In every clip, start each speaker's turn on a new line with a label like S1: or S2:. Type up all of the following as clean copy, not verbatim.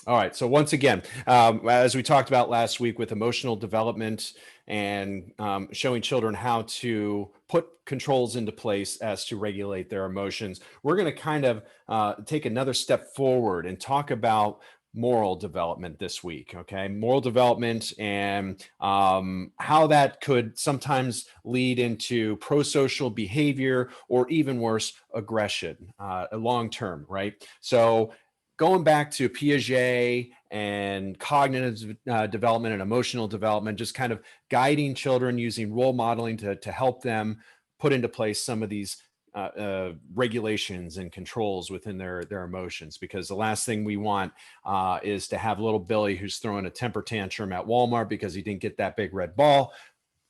S1: All right. So once again, as we talked about last week with emotional development and showing children how to put controls into place as to regulate their emotions, we're going to kind of take another step forward and talk about moral development this week. Okay. Moral development and how that could sometimes lead into pro-social behavior or even worse, aggression long term, right? So going back to Piaget and cognitive development and emotional development, just kind of guiding children using role modeling to help them put into place some of these regulations and controls within their emotions, because the last thing we want is to have little Billy who's throwing a temper tantrum at Walmart because he didn't get that big red ball,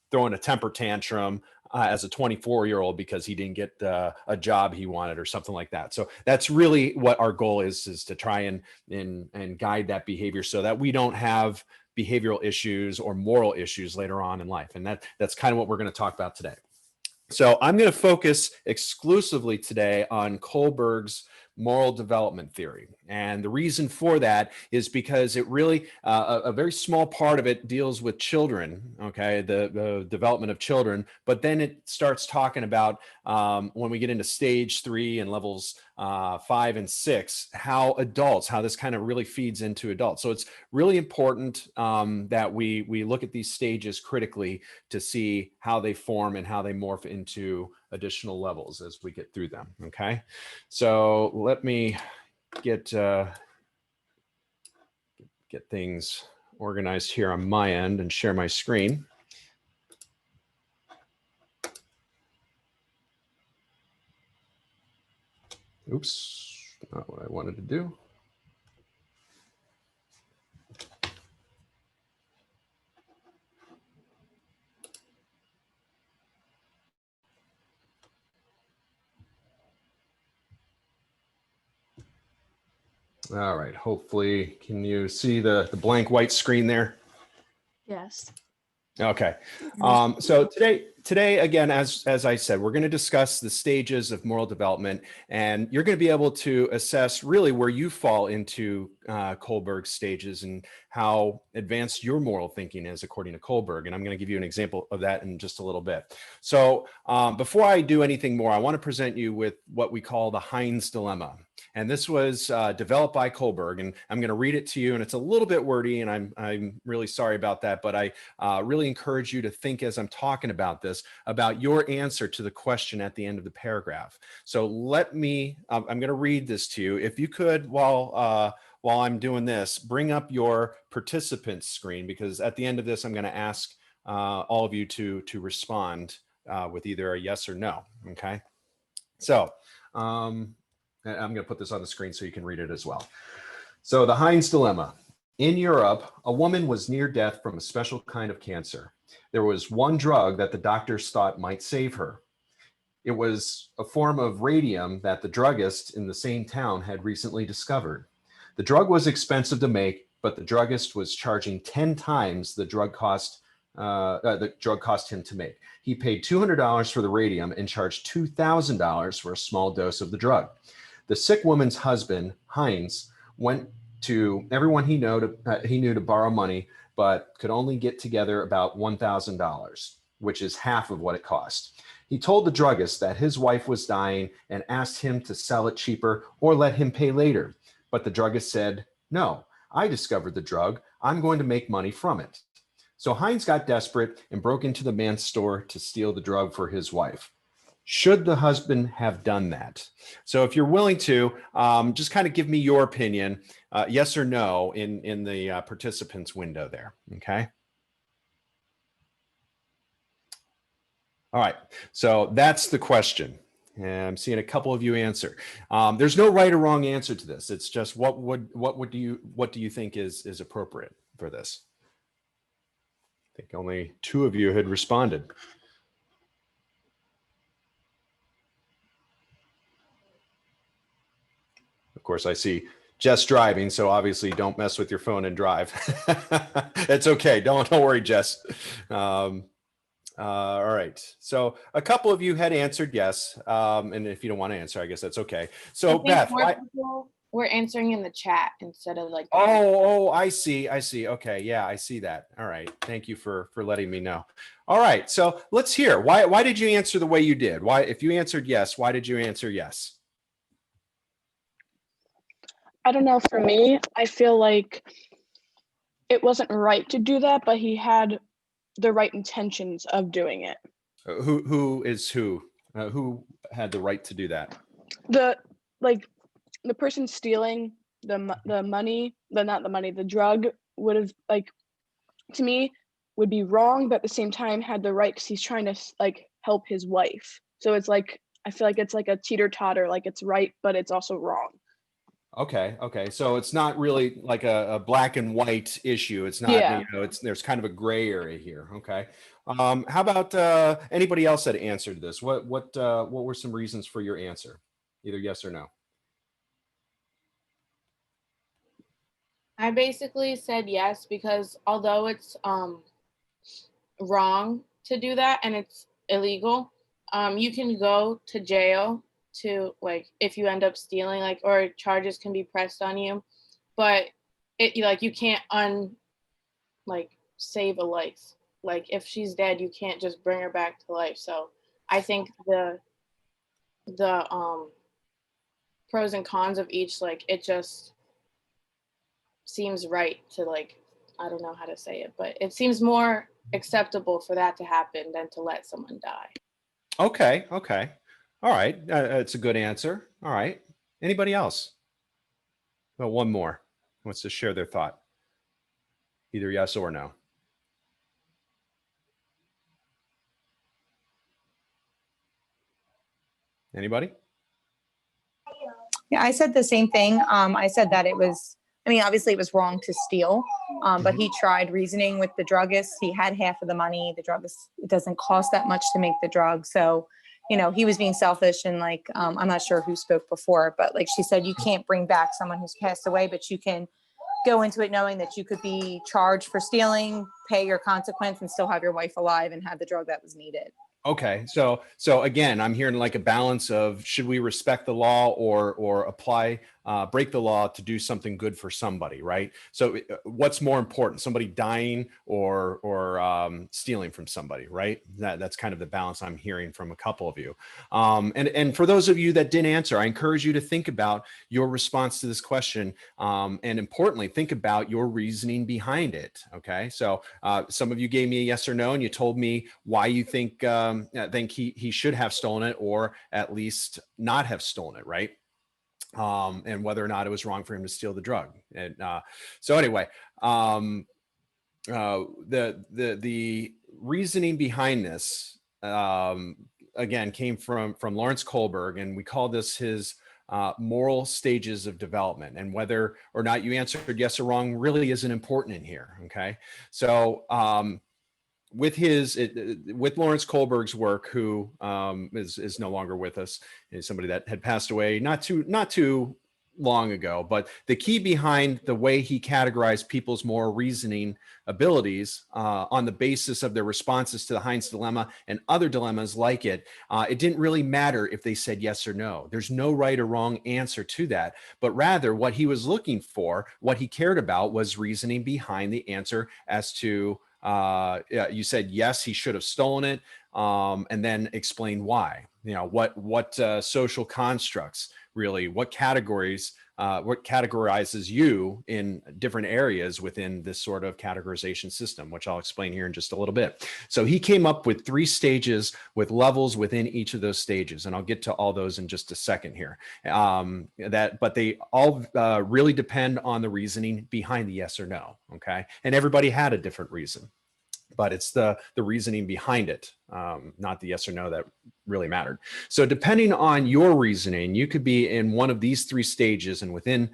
S1: throwing a temper tantrum as a 24-year-old because he didn't get a job he wanted or something like that. So that's really what our goal is to try and guide that behavior so that we don't have behavioral issues or moral issues later on in life. And that's kind of what we're going to talk about today. So I'm going to focus exclusively today on Kohlberg's moral development theory. And the reason for that is because it really, a very small part of it deals with children, okay, the development of children, but then it starts talking about when we get into stage 3 and levels 5 and 6, how this kind of really feeds into adults. So it's really important that we look at these stages critically to see how they form and how they morph into additional levels as we get through them. Okay, so let me get things organized here on my end and share my screen. Oops, not what I wanted to do. All right, hopefully, can you see the blank white screen there?
S2: Yes.
S1: Okay. So today, again, as I said, we're going to discuss the stages of moral development, and you're going to be able to assess really where you fall into Kohlberg's stages and how advanced your moral thinking is according to Kohlberg. And I'm going to give you an example of that in just a little bit. So before I do anything more, I want to present you with what we call the Heinz dilemma. And this was developed by Kohlberg, and I'm going to read it to you. And it's a little bit wordy, and I'm really sorry about that. But I really encourage you to think as I'm talking about this, about your answer to the question at the end of the paragraph. So I'm going to read this to you. If you could, while I'm doing this, bring up your participants screen, because at the end of this, I'm going to ask all of you to respond with either a yes or no. Okay. So I'm going to put this on the screen so you can read it as well. So the Heinz dilemma. In Europe, a woman was near death from a special kind of cancer. There was one drug that the doctors thought might save her. It was a form of radium that the druggist in the same town had recently discovered. The drug was expensive to make, but the druggist was charging 10 times the drug cost him to make. He paid $200 for the radium and charged $2,000 for a small dose of the drug. The sick woman's husband, Heinz, went to everyone he knew to borrow money, but could only get together about $1,000, which is half of what it cost. He told the druggist that his wife was dying and asked him to sell it cheaper or let him pay later. But the druggist said, "No, I discovered the drug. I'm going to make money from it." So Heinz got desperate and broke into the man's store to steal the drug for his wife. Should the husband have done that? So if you're willing to, just kind of give me your opinion, yes or no, in the participants window there, okay? All right, so that's the question. And I'm seeing a couple of you answer. There's no right or wrong answer to this. It's just what do you think is appropriate for this? I think only 2 of you had responded. Of course, I see Jess driving, so obviously don't mess with your phone and drive. It's okay. Don't worry, Jess. All right. So a couple of you had answered yes. And if you don't want to answer, I guess that's okay. So Beth,
S2: we're answering in the chat instead of like.
S1: Oh, I see. Okay, yeah, I see that. All right, thank you for letting me know. All right, so let's hear why did you answer the way you did? Why, if you answered yes, why did you answer yes?
S3: I don't know. For me, I feel like it wasn't right to do that, but he had the right intentions of doing it.
S1: Who is who? Who had the right to do that?
S3: The person stealing the money, not the money, the drug would have, like, to me, would be wrong, but at the same time had the right because he's trying to like help his wife. So it's like, I feel like it's like a teeter-totter, like it's right, but it's also wrong.
S1: Okay. So it's not really like a black and white issue. It's not,
S3: Yeah.
S1: there's kind of a gray area here. Okay. How about anybody else that answered this? What were some reasons for your answer? Either yes or no.
S2: I basically said yes because although it's wrong to do that and it's illegal, you can go to jail to, like, if you end up stealing, like, or charges can be pressed on you, but you can't save a life. Like, if she's dead, you can't just bring her back to life. So I think the pros and cons of each, like, it just seems right to, like, I don't know how to say it, but it seems more acceptable for that to happen than to let someone die.
S1: Okay. All right. It's a good answer. All right. Anybody else? Well, one more wants to share their thought. Either yes or no. Anybody?
S4: Yeah, I said the same thing. I said that it was, I mean, obviously it was wrong to steal, but he tried reasoning with the druggist. He had half of the money. The druggist, it doesn't cost that much to make the drug. So, he was being selfish, and like, I'm not sure who spoke before, but like she said, you can't bring back someone who's passed away, but you can go into it knowing that you could be charged for stealing, pay your consequence, and still have your wife alive and have the drug that was needed.
S1: Okay, so again, I'm hearing like a balance of, should we respect the law or apply break the law to do something good for somebody, right? So what's more important, somebody dying or stealing from somebody, right? That's kind of the balance I'm hearing from a couple of you. And for those of you that didn't answer, I encourage you to think about your response to this question, and importantly, think about your reasoning behind it. Okay, so some of you gave me a yes or no, and you told me why you think he should have stolen it, or at least not have stolen it, right? And whether or not it was wrong for him to steal the drug. And so anyway, the reasoning behind this again came from Lawrence Kohlberg, and we call this his moral stages of development. And whether or not you answered yes or wrong really isn't important in here. Okay, so with Lawrence Kohlberg's work, who is no longer with us, is somebody that had passed away not too long ago. But the key behind the way he categorized people's moral reasoning abilities on the basis of their responses to the Heinz dilemma and other dilemmas like it, it didn't really matter if they said yes or no. There's no right or wrong answer to that, but rather what he was looking for, what he cared about, was reasoning behind the answer as to you said yes, he should have stolen it, and then explain why. What social constructs, really, what categories, what categorizes you in different areas within this sort of categorization system, which I'll explain here in just a little bit. So he came up with 3 stages with levels within each of those stages, and I'll get to all those in just a second here. But they all really depend on the reasoning behind the yes or no. Okay, and everybody had a different reason, but it's the reasoning behind it, not the yes or no, that really mattered. So depending on your reasoning, you could be in one of these 3 stages, and within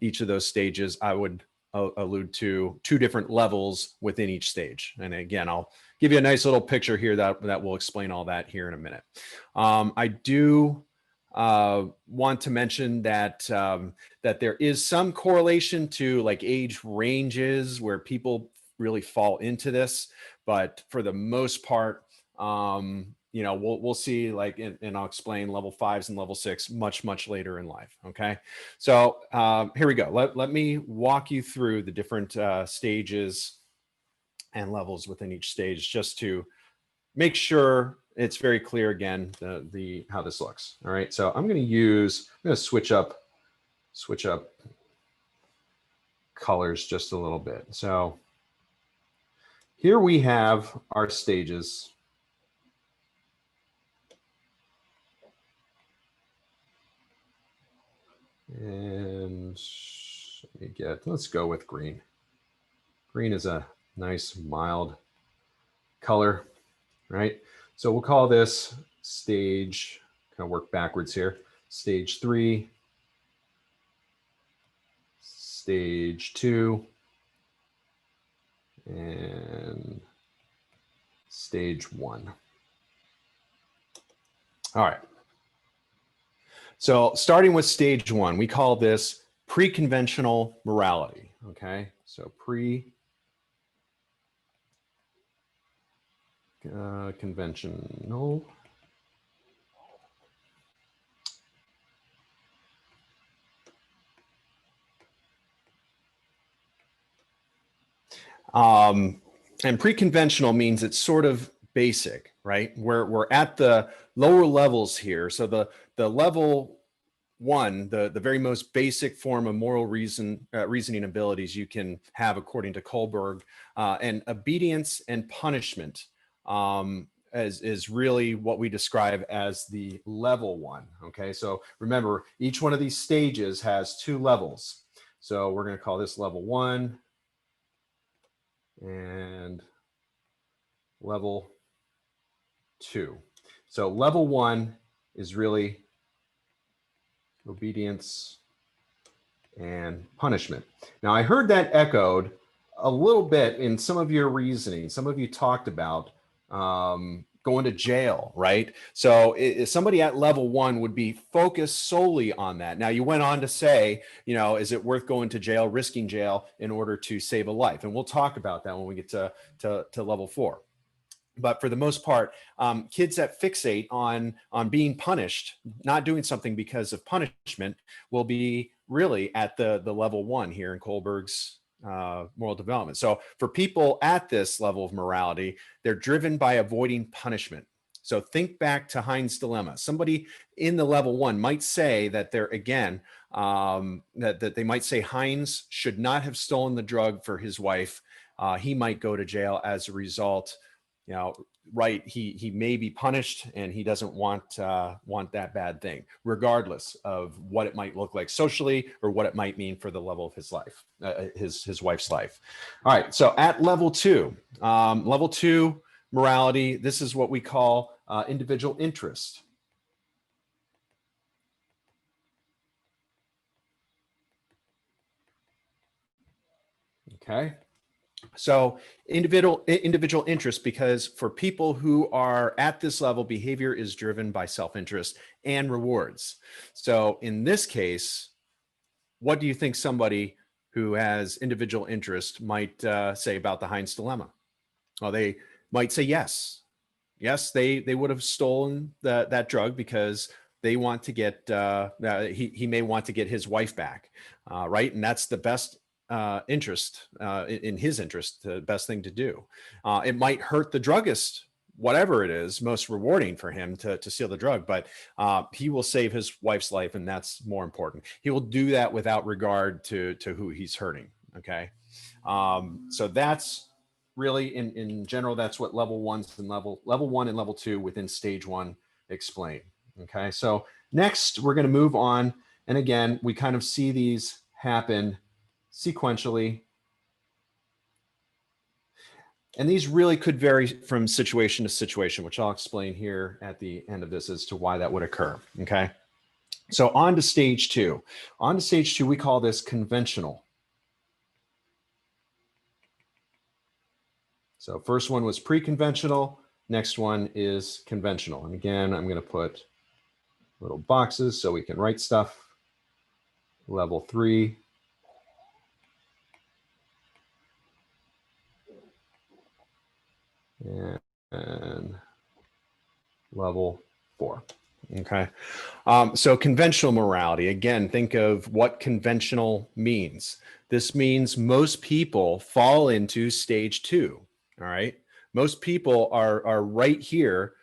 S1: each of those stages, I would allude to 2 different levels within each stage. And again, I'll give you a nice little picture here that will explain all that here in a minute. I do want to mention that that there is some correlation to like age ranges where people really fall into this, but for the most part, you know, we'll see like, and I'll explain level 5s and level 6 much later in life. Okay. So here we go. Let me walk you through the different stages and levels within each stage, just to make sure it's very clear again, the how this looks. All right. So I'm going to switch up colors just a little bit. So here we have our stages. And let's go with green. Green is a nice mild color, right? So we'll call this stage, kind of work backwards here. Stage 3, stage 2, and stage 1. All right. So starting with stage 1, we call this pre-conventional morality. Okay. So conventional. And pre-conventional means it's sort of basic, right? We're at the lower levels here. So the level 1, the very most basic form of moral reasoning abilities you can have according to Kohlberg, and obedience and punishment is really what we describe as the level 1. Okay, so remember, each one of these stages has 2 levels. So we're going to call this level 1 and level 2. So level 1 is really obedience and punishment. Now, I heard that echoed a little bit in some of your reasoning. Some of you talked about going to jail, right? So somebody at level 1 would be focused solely on that. Now, you went on to say, you know, is it worth going to jail, risking jail in order to save a life? And we'll talk about that when we get to level 4. But for the most part, kids that fixate on being punished, not doing something because of punishment, will be really at the level 1 here in Kohlberg's moral development. So for people at this level of morality, they're driven by avoiding punishment. So think back to Heinz dilemma. Somebody in the level 1 might say that they're, again, that they might say Heinz should not have stolen the drug for his wife. He might go to jail as a result. You know, right? He may be punished, and he doesn't want that bad thing, regardless of what it might look like socially or what it might mean for the level of his life, his wife's life. All right. So at level 2, morality. This is what we call individual interest. Okay. So individual interest, because for people who are at this level, behavior is driven by self-interest and rewards. So in this case, what do you think somebody who has individual interest might say about the Heinz dilemma? Well, they might say yes. Yes, they would have stolen that drug because they want to get, he may want to get his wife back, right? And that's the best interest, in his interest, the best thing to do. It might hurt the druggist, whatever it is, most rewarding for him to steal the drug, but he will save his wife's life, and that's more important. He will do that without regard to who he's hurting. Okay, so that's really in general, that's what level 1s and level 1 and level 2 within stage 1 explain. Okay, so next we're going to move on, and again, we kind of see these happen sequentially. And these really could vary from situation to situation, which I'll explain here at the end of this as to why that would occur. Okay. So on to stage 2. On to stage 2, we call this conventional. So first one was pre-conventional. Next one is conventional. And again, I'm going to put little boxes so we can write stuff. Level 3. And level 4. Okay. So conventional morality, again, think of what conventional means. This means most people fall into stage 2. All right. Most people are right here.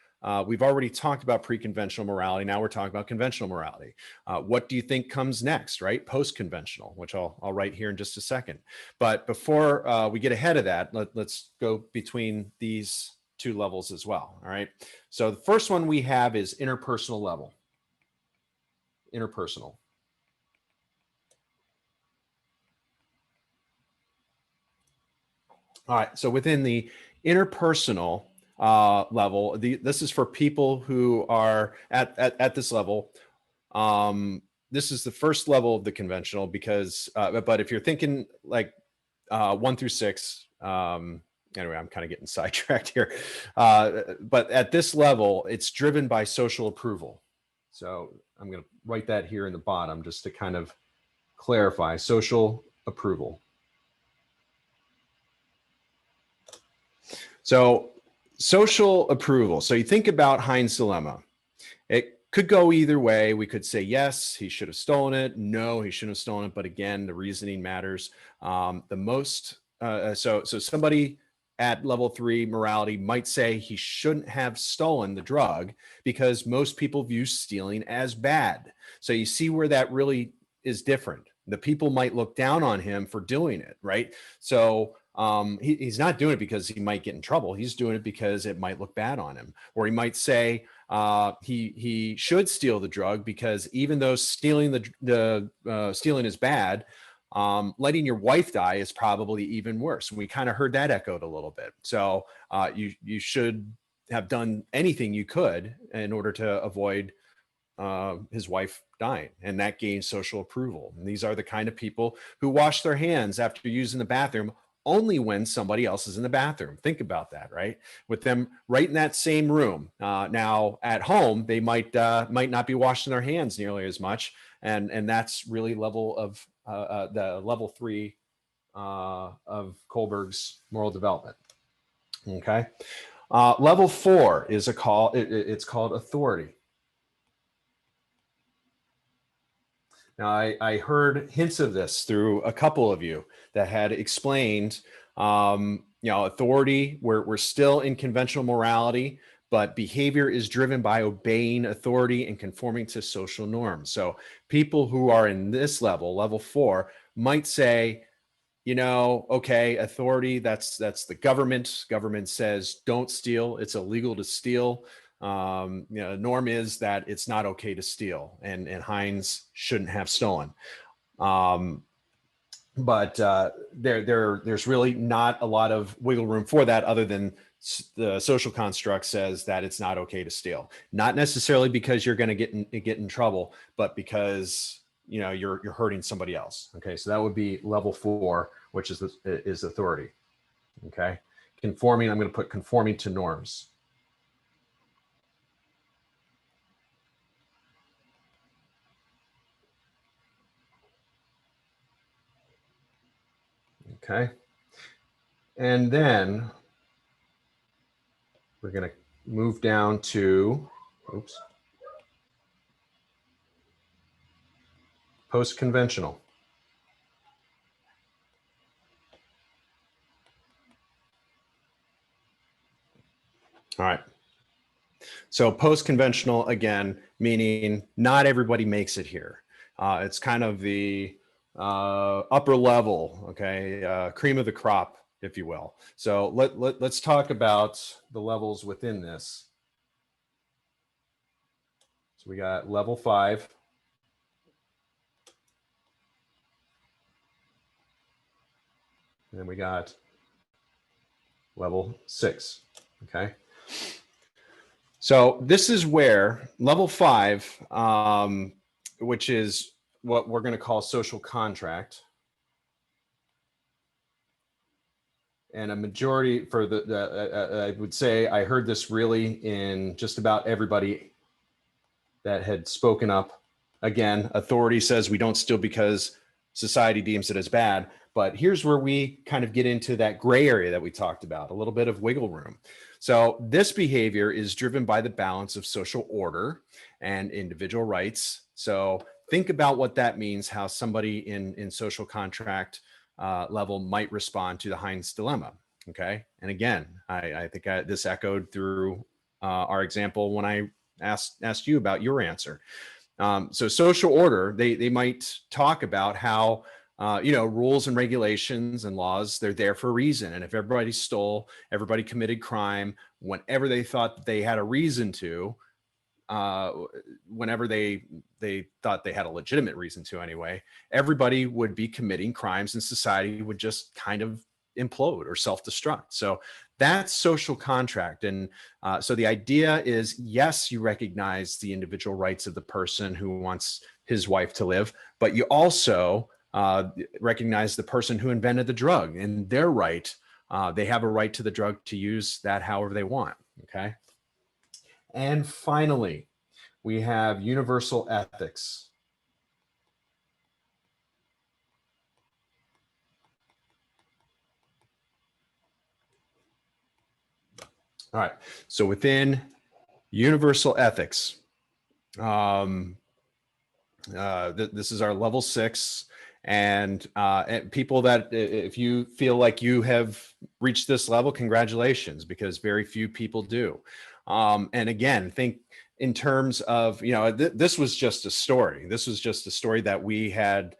S1: We've already talked about pre-conventional morality. Now we're talking about conventional morality. What do you think comes next, right? Post-conventional, which I'll write here in just a second. But before we get ahead of that, let's go between these 2 levels as well. All right. So the first one we have is interpersonal level. Interpersonal. All right. So within the interpersonal level, this is for people who are at this level. This is the first level of the conventional because, but if you're thinking like 1 through 6, anyway, I'm kind of getting sidetracked here. But at this level, it's driven by social approval. So I'm going to write that here in the bottom just to kind of clarify social approval. So social approval. So you think about Heinz dilemma. It could go either way. We could say, yes, he should have stolen it. No, he shouldn't have stolen it. But again, the reasoning matters. So somebody at level 3 morality might say he shouldn't have stolen the drug because most people view stealing as bad. So you see where that really is different. The people might look down on him for doing it, right? So he's not doing it because he might get in trouble. He's doing it because it might look bad on him. Or he might say he should steal the drug because even though stealing stealing is bad, letting your wife die is probably even worse. We kind of heard that echoed a little bit. So you should have done anything you could in order to avoid his wife dying, and that gains social approval. And these are the kind of people who wash their hands after using the bathroom only when somebody else is in the bathroom. Think about that, right? With them right in that same room. Now at home, they might not be washing their hands nearly as much, and that's really level of the level 3 of Kohlberg's moral development. Okay, level 4 is it's called authority. Now, I heard hints of this through a couple of you that had explained, authority. We're still in conventional morality, but behavior is driven by obeying authority and conforming to social norms. So people who are in this level 4, might say, okay, authority, that's the government. Government says don't steal. It's illegal to steal. The norm is that it's not okay to steal, and Heinz shouldn't have stolen. But there's really not a lot of wiggle room for that, other than the social construct says that it's not okay to steal. Not necessarily because you're going to get in trouble, but because you're hurting somebody else. Okay, so that would be level 4, which is authority. Okay, conforming. I'm going to put conforming to norms. Okay, and then we're going to move down to, post-conventional. All right. So post-conventional, again, meaning not everybody makes it here. It's kind of the upper level, okay, cream of the crop, if you will. So let's talk about the levels within this. So we got level 5. And then we got level 6, okay? So this is where level 5, which is what we're going to call social contract. And a majority for I would say I heard this really in just about everybody that had spoken up. Again, authority says we don't steal because society deems it as bad. But here's where we kind of get into that gray area that we talked about, a little bit of wiggle room. So this behavior is driven by the balance of social order and individual rights. So think about what that means, how somebody in social contract level might respond to the Heinz dilemma. Okay. And again, I think this echoed through our example when I asked you about your answer. So social order, they might talk about how, rules and regulations and laws, they're there for a reason. And if everybody stole, everybody committed crime, whenever they thought that they had a reason to, whenever they thought they had a legitimate reason to anyway, everybody would be committing crimes and society would just kind of implode or self-destruct. So that's social contract. And so the idea is, yes, you recognize the individual rights of the person who wants his wife to live, but you also recognize the person who invented the drug and their right. They have a right to the drug to use that however they want. Okay. And finally, we have universal ethics. All right. So within universal ethics, this is our level 6. And people that, if you feel like you have reached this level, congratulations, because very few people do. And again, think in terms of, this was just a story. This was just a story that we had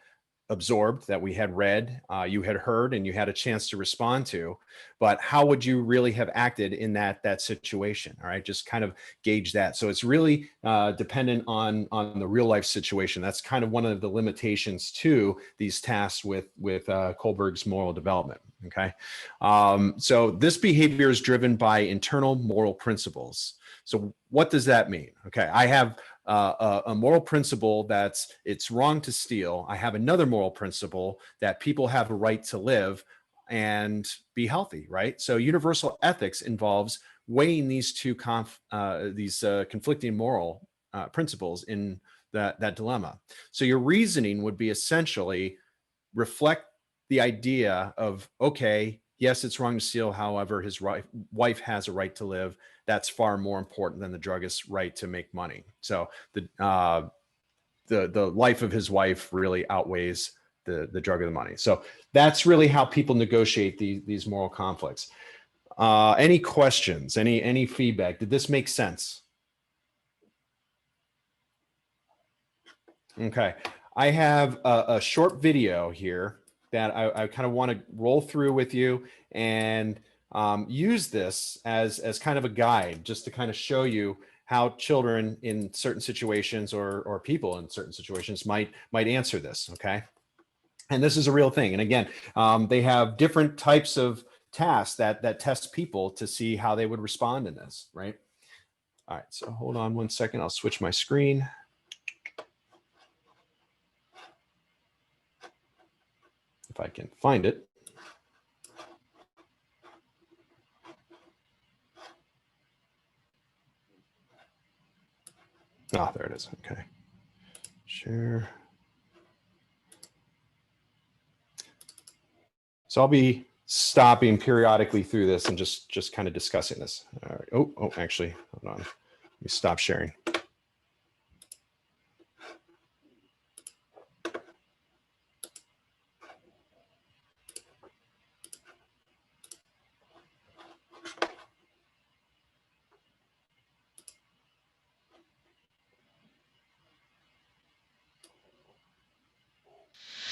S1: absorbed, that we had read, you had heard, and you had a chance to respond to. But how would you really have acted in that situation? All right, just kind of gauge that. So it's really dependent on the real life situation. That's kind of one of the limitations to these tasks with Kohlberg's moral development. Okay, so this behavior is driven by internal moral principles. So what does that mean? Okay, I have a moral principle that's it's wrong to steal. I have another moral principle that people have a right to live and be healthy, right? So universal ethics involves weighing these two conflicting moral principles in that dilemma. So your reasoning would be essentially reflect the idea of, okay, yes, it's wrong to steal. However, his wife has a right to live. That's far more important than the druggist's right to make money. So the life of his wife really outweighs the drug or the money. So that's really how people negotiate these moral conflicts. Any questions? Any feedback? Did this make sense? Okay, I have a short video here that I kind of want to roll through with you and use this as kind of a guide, just to kind of show you how children in certain situations or people in certain situations might answer this. Okay, and this is a real thing. And again, they have different types of tasks that test people to see how they would respond in this. Right. All right. So hold on one second. I'll switch my screen. If I can find it. Ah, there it is. Okay. Share. So I'll be stopping periodically through this and just kind of discussing this. All right. Oh, actually, hold on. Let me stop sharing.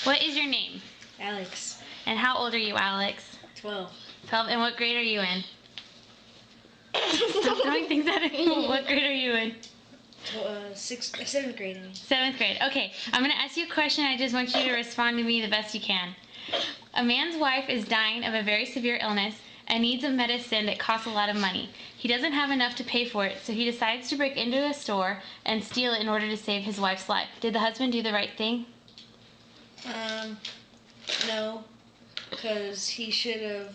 S5: What is your name?
S6: Alex,
S5: And how old are you, Alex?
S6: 12.
S5: 12. And what grade are you in? Stop throwing things at me. What grade are you in?
S6: 7th grade. I mean.
S5: 7th grade. Okay, I'm going to ask you a question. I just want you to respond to me the best you can. A man's wife is dying of a very severe illness and needs a medicine that costs a lot of money. He doesn't have enough to pay for it, so he decides to break into a store and steal it in order to save his wife's life. Did the husband do the right thing?
S6: No, because he should have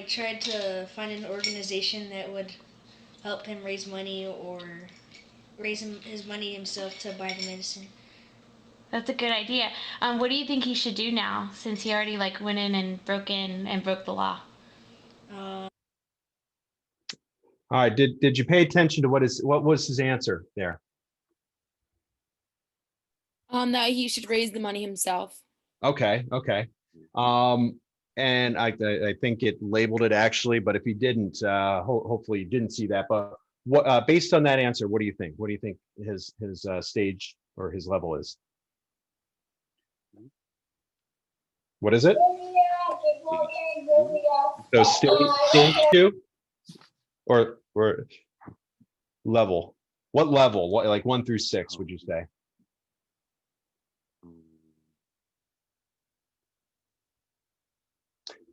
S6: tried to find an organization that would help him raise money or raise his money himself to buy the medicine.
S5: That's a good idea. What do you think he should do now, since he already went in and broke the law?
S1: All right. Did you pay attention to what was his answer there?
S7: That he should raise the money himself.
S1: Okay. Okay. And I think it labeled it actually, but if you didn't, hopefully you didn't see that. But what based on that answer, what do you think? What do you think his stage or his level is? What is it? So stage two or level? What level? What, like 1 through 6, would you say?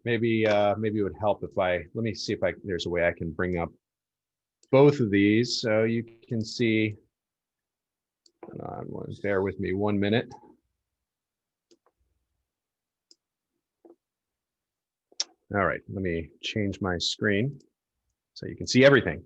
S1: Maybe maybe it would help if let me see if there's a way I can bring up both of these so you can see. Bear with me 1 minute. All right, let me change my screen so you can see everything.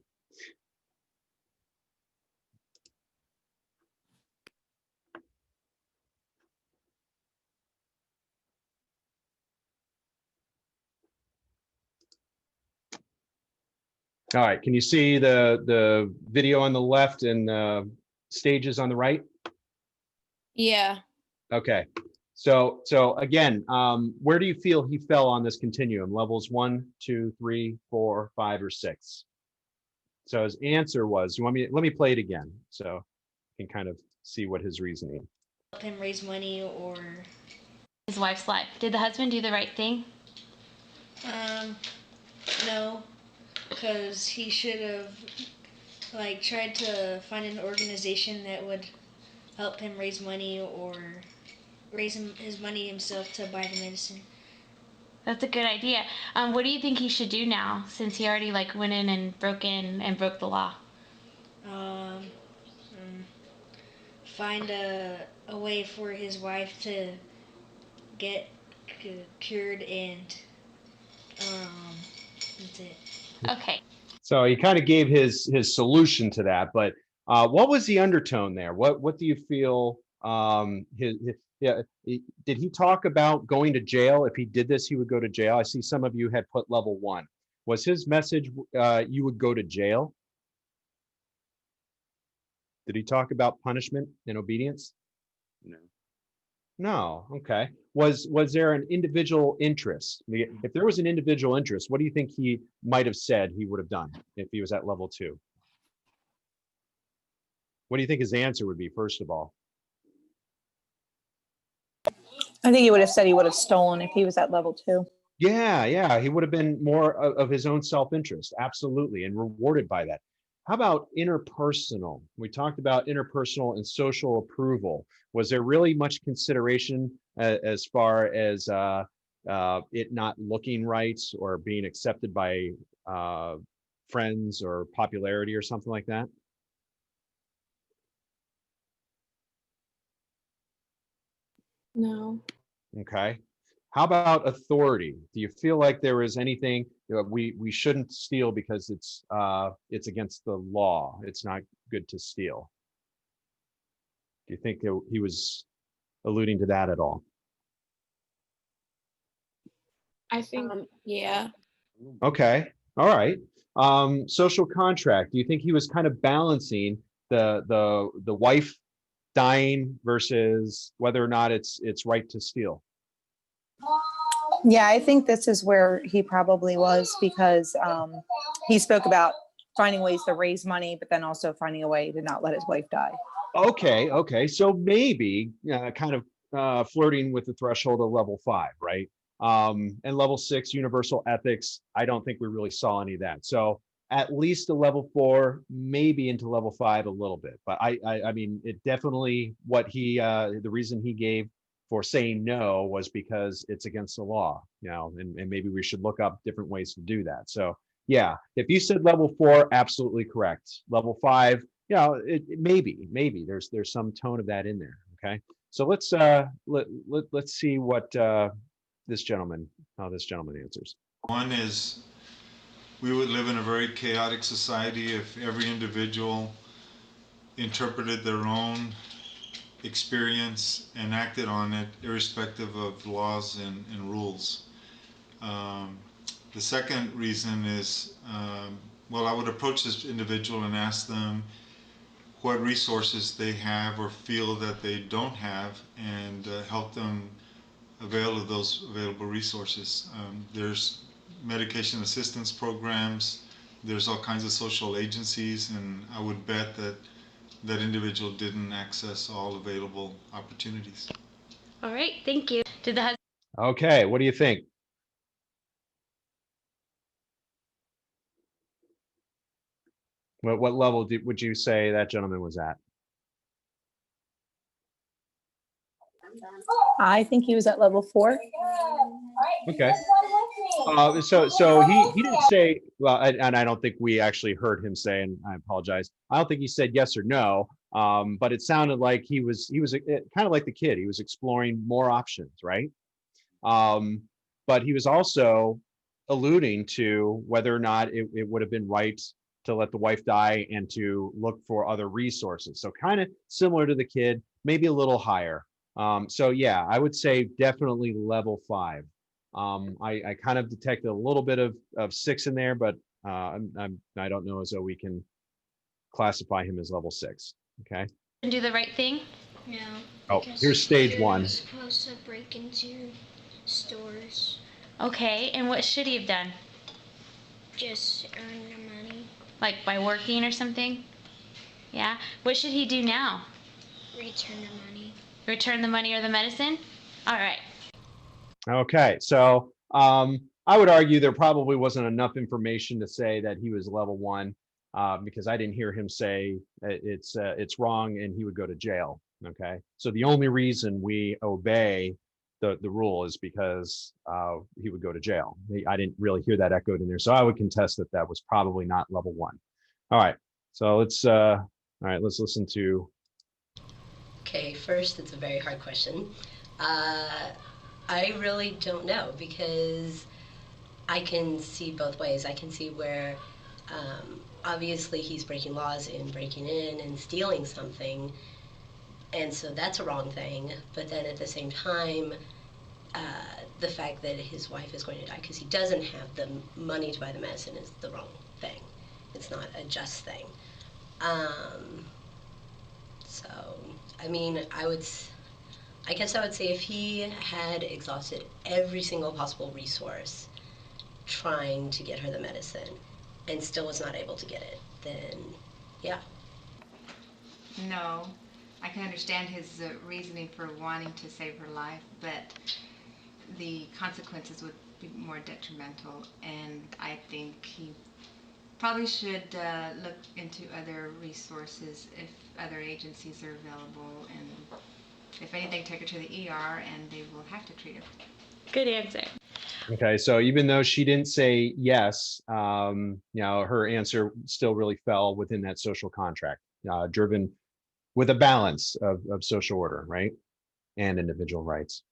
S1: All right, can you see the video on the left and stages on the right?
S7: Yeah.
S1: Okay, so again, where do you feel he fell on this continuum? Levels 1, 2, 3, 4, 5, or 6? So his answer was, let me play it again so you can kind of see what his reasoning.
S6: Help him raise money or
S5: His wife's life. Did the husband do the right thing?
S6: no, because he should have like tried to find an organization that would help him raise money or raise his money himself to buy the medicine.
S5: That's a good idea. What do you think he should do now, since he already like went in and broke the law?
S6: Find a way for his wife to get cured and that's it.
S5: Okay.
S1: So he kind of gave his solution to that, but what was the undertone there? What do you feel? Yeah, did he talk about going to jail? If he did this, he would go to jail. I see some of you had put level 1. Was his message you would go to jail? Did he talk about punishment and obedience?
S8: No.
S1: No. Okay. Was there an individual interest? If there was an individual interest, what do you think he might have said he would have done if he was at level 2? What do you think his answer would be, first of all?
S4: I think he would have said he would have stolen if he was at level 2.
S1: Yeah, he would have been more of his own self-interest, absolutely, and rewarded by that. How about interpersonal? We talked about interpersonal and social approval. Was there really much consideration as far as it not looking right or being accepted by friends or popularity or something like that?
S2: No.
S1: Okay. How about authority? Do you feel like there was anything, we shouldn't steal because it's against the law. It's not good to steal. Do you think he was alluding to that at all?
S2: I think
S7: Yeah.
S1: Okay. All right. Social contract. Do you think he was kind of balancing the wife dying versus whether or not it's right to steal?
S4: Yeah, I think this is where he probably was, because he spoke about finding ways to raise money, but then also finding a way to not let his wife die.
S1: Okay. So maybe kind of flirting with the threshold of level 5, right? And level 6, universal ethics. I don't think we really saw any of that. So at least a level 4, maybe into level 5 a little bit. But I mean, it definitely the reason he gave for saying no was because it's against the law, and maybe we should look up different ways to do that. So yeah, if you said level 4, absolutely correct. Level 5, maybe there's some tone of that in there. Okay, so let's see what how this gentleman answers.
S9: One is, we would live in a very chaotic society if every individual interpreted their own experience and acted on it irrespective of laws and rules. The second reason is well, I would approach this individual and ask them what resources they have or feel that they don't have, and help them avail of those available resources. There's medication assistance programs, there's all kinds of social agencies, and I would bet that that individual didn't access all available opportunities.
S5: All right, thank you. Did the husband?
S1: Okay, what do you think? What level would you say that gentleman was at?
S4: I think he was at level 4.
S1: Okay. So he didn't say, well, and I don't think we actually heard him say, and I apologize. I don't think he said yes or no, but it sounded like he was kind of like the kid. He was exploring more options, right? But he was also alluding to whether or not it would have been right to let the wife die and to look for other resources. So kind of similar to the kid, maybe a little higher. So yeah, I would say definitely level 5. I kind of detected a little bit of 6 in there, but I don't know as though we can classify him as level 6. Okay.
S5: Do the right thing?
S6: No.
S1: Oh,
S6: Because
S1: here's stage
S6: you're
S1: 1.
S6: not supposed to break into stores.
S5: Okay, and what should he have done?
S6: Just earn the money.
S5: Like by working or something? Yeah. What should he do now?
S6: Return the money.
S5: Return the money or the medicine? All right.
S1: Okay, so I would argue there probably wasn't enough information to say that he was level 1, because I didn't hear him say it's wrong and he would go to jail. Okay, so the only reason we obey the rule is because he would go to jail. I didn't really hear that echoed in there, so I would contest that that was probably not level 1. All right, so let's listen to.
S8: Okay, first, it's a very hard question. I really don't know, because I can see both ways. I can see where obviously he's breaking laws and breaking in and stealing something, and so that's a wrong thing. But then at the same time, the fact that his wife is going to die because he doesn't have the money to buy the medicine is the wrong thing. It's not a just thing. So, I mean, I guess I would say if he had exhausted every single possible resource trying to get her the medicine and still was not able to get it, then yeah.
S10: No, I can understand his reasoning for wanting to save her life, but the consequences would be more detrimental, and I think he probably should look into other resources if other agencies are available, and if anything, take her to the ER and they will have to treat her.
S5: Good answer.
S1: Okay, so even though she didn't say yes, her answer still really fell within that social contract, driven with a balance of social order, right? And individual rights.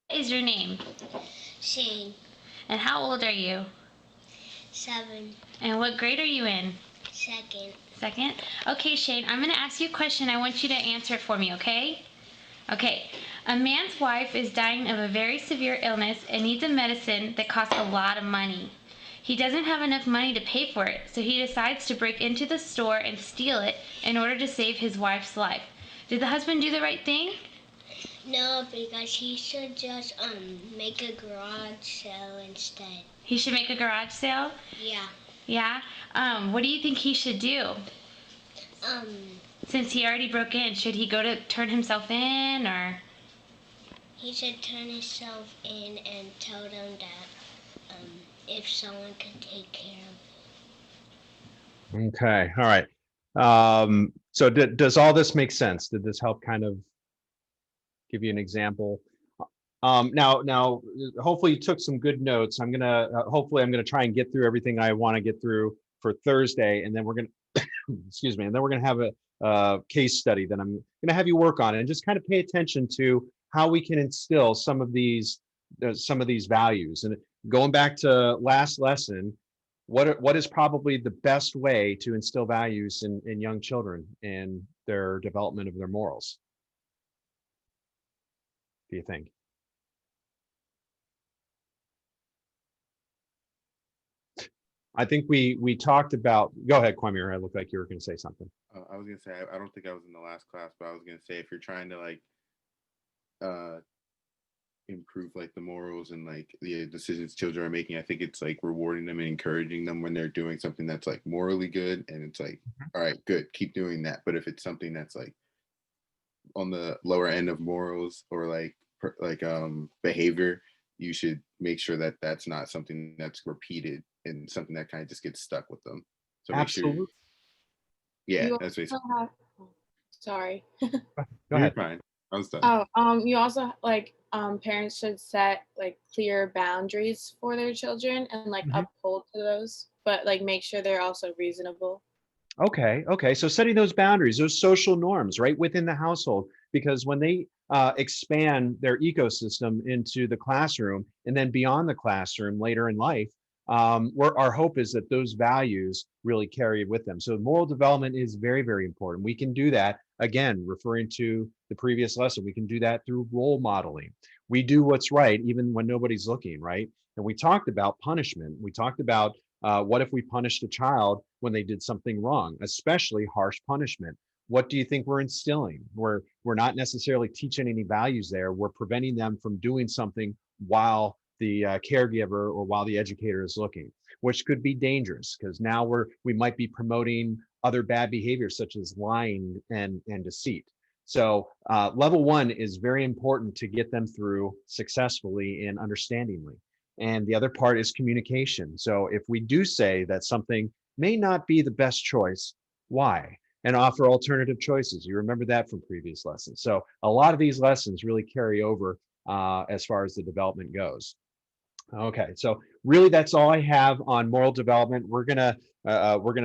S5: What is your name?
S6: Shane.
S5: And how old are you?
S6: 7.
S5: And what grade are you in?
S6: 2nd.
S5: Second? Okay, Shane, I'm going to ask you a question. I want you to answer it for me, okay? Okay. A man's wife is dying of a very severe illness and needs a medicine that costs a lot of money. He doesn't have enough money to pay for it, so he decides to break into the store and steal it in order to save his wife's life. Did the husband do the right thing?
S6: No, because he should just make a garage sale instead.
S5: He should make a garage sale?
S6: Yeah.
S5: Yeah? What do you think he should do? Since he already broke in, should he go to turn himself in, or?
S6: He should turn himself in and tell them that if someone can take care of it.
S1: Okay, all right. So does all this make sense? Did this help kind of give you an example? Now, hopefully you took some good notes. Hopefully I'm gonna try and get through everything I want to get through for Thursday, and then we're gonna, excuse me, and then we're gonna have a case study that I'm gonna have you work on, and just kind of pay attention to how we can instill some of these values. And going back to last lesson, what is probably the best way to instill values in young children and their development of their morals? Do you think? I think we talked about, go ahead, Kwame, I looked like you were going to say something.
S11: I was gonna say I don't think I was in the last class, but I was gonna say if you're trying to like uh improve like the morals and like the decisions children are making, I think it's like rewarding them and encouraging them when they're doing something that's like morally good, and it's like, all right, good, keep doing that. But if it's something that's like on the lower end of morals or like behavior, you should make sure that that's not something that's repeated and something that kind of just gets stuck with them. So make sure,
S1: Absolutely.
S11: yeah,
S2: You
S11: that's
S2: also
S11: basically.
S2: have, sorry.
S1: Go
S11: You're
S1: ahead.
S11: fine. I was done.
S2: You also like parents should set like clear boundaries for their children and like
S1: Mhm.
S2: uphold to those, but like make sure they're also reasonable.
S1: Okay, okay. So setting those boundaries, those social norms, right within the household, because when they expand their ecosystem into the classroom and then beyond the classroom later in life, our hope is that those values really carry with them. So moral development is very, very important. We can do that, again, referring to the previous lesson, we can do that through role modeling. We do what's right even when nobody's looking, right? And we talked about punishment. We talked about what if we punished a child when they did something wrong, especially harsh punishment? What do you think we're instilling? We're not necessarily teaching any values there. We're preventing them from doing something while the caregiver or while the educator is looking, which could be dangerous because now we might be promoting other bad behaviors such as lying and deceit. So level one is very important to get them through successfully and understandingly. And the other part is communication. So if we do say that something may not be the best choice, why? And offer alternative choices. You remember that from previous lessons. So a lot of these lessons really carry over as far as the development goes. Okay, so really that's all I have on moral development. We're gonna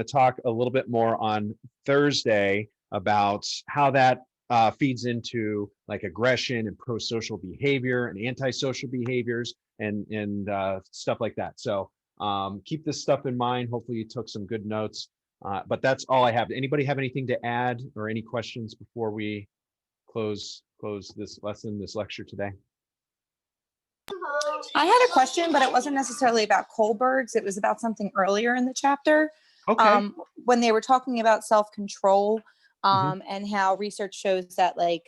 S1: talk a little bit more on Thursday about how that feeds into like aggression and pro-social behavior and antisocial behaviors and stuff like that. So keep this stuff in mind. Hopefully you took some good notes. But that's all I have. Anybody have anything to add or any questions before we close this lesson, this lecture today?
S4: I had a question, but it wasn't necessarily about Kohlberg's. It was about something earlier in the chapter.
S1: Okay.
S4: When they were talking about self-control
S1: Mhm.
S4: and how research shows that like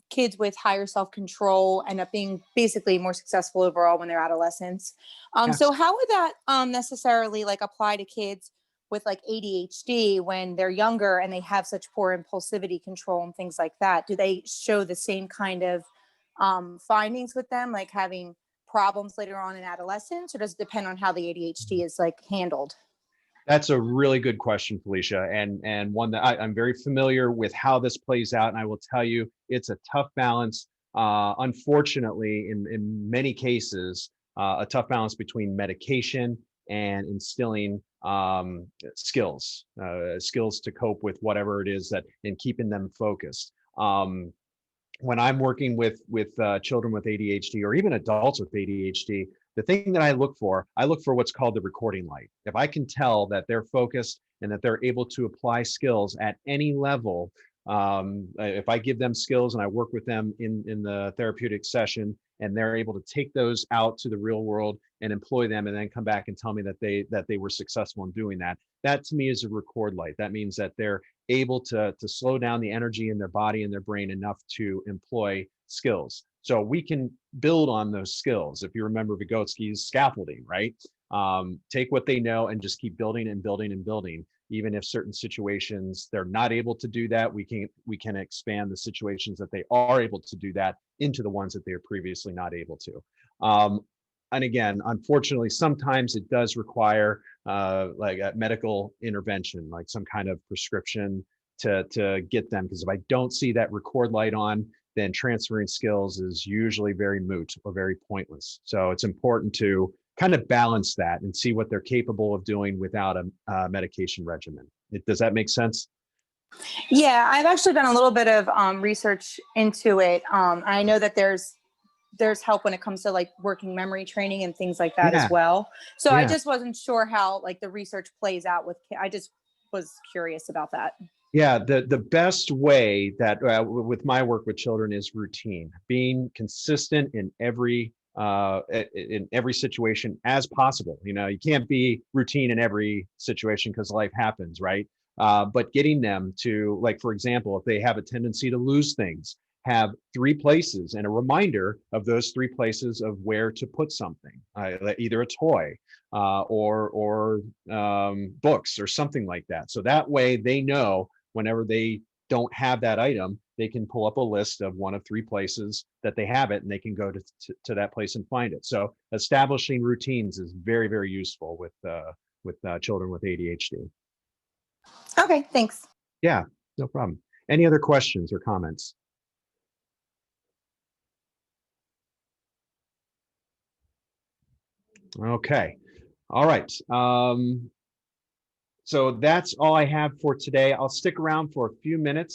S4: kids with higher self-control end up being basically more successful overall when they're adolescents.
S1: Yes.
S4: So how would that necessarily like apply to kids with like ADHD when they're younger and they have such poor impulsivity control and things like that? Do they show the same kind of findings with them, like having problems later on in adolescence, or does it depend on how the ADHD is like handled?
S1: That's a really good question, Felicia, and one that I'm very familiar with how this plays out. And I will tell you, it's a tough balance. Unfortunately, in many cases, a tough balance between medication and instilling skills to cope with whatever it is that and keeping them focused. When I'm working with children with ADHD or even adults with ADHD, the thing that I look for what's called the recording light. If I can tell that they're focused and that they're able to apply skills at any level, if I give them skills and I work with them in the therapeutic session and they're able to take those out to the real world and employ them and then come back and tell me that they were successful in doing that, that to me is a record light. That means that they're able to slow down the energy in their body and their brain enough to employ skills. So we can build on those skills. If you remember Vygotsky's scaffolding, right? Take what they know and just keep building and building and building. Even if certain situations they're not able to do that, we can expand the situations that they are able to do that into the ones that they are previously not able to. And again, unfortunately, sometimes it does require like a medical intervention, like some kind of prescription to get them. Because if I don't see that record light on, then transferring skills is usually very moot or very pointless. So it's important to kind of balance that and see what they're capable of doing without a medication regimen. Does that make sense?
S4: Yeah, I've actually done a little bit of research into it. I know that there's help when it comes to like working memory training and things like that
S1: Yeah.
S4: as well. So I
S1: Yeah.
S4: just wasn't sure how like the research plays out with I just was curious about that.
S1: Yeah, the best way that with my work with children is routine, being consistent in every in every situation as possible. You know, you can't be routine in every situation because life happens, right? But getting them to, like, for example, if they have a tendency to lose things, have 3 places and a reminder of those 3 places of where to put something, either a toy or books or something like that. So that way they know whenever they don't have that item, they can pull up a list of 1 of 3 places that they have it, and they can go to that place and find it. So establishing routines is very, very useful with children with ADHD.
S4: Okay, thanks.
S1: Yeah, no problem. Any other questions or comments? Okay. All right. So that's all I have for today. I'll stick around for a few minutes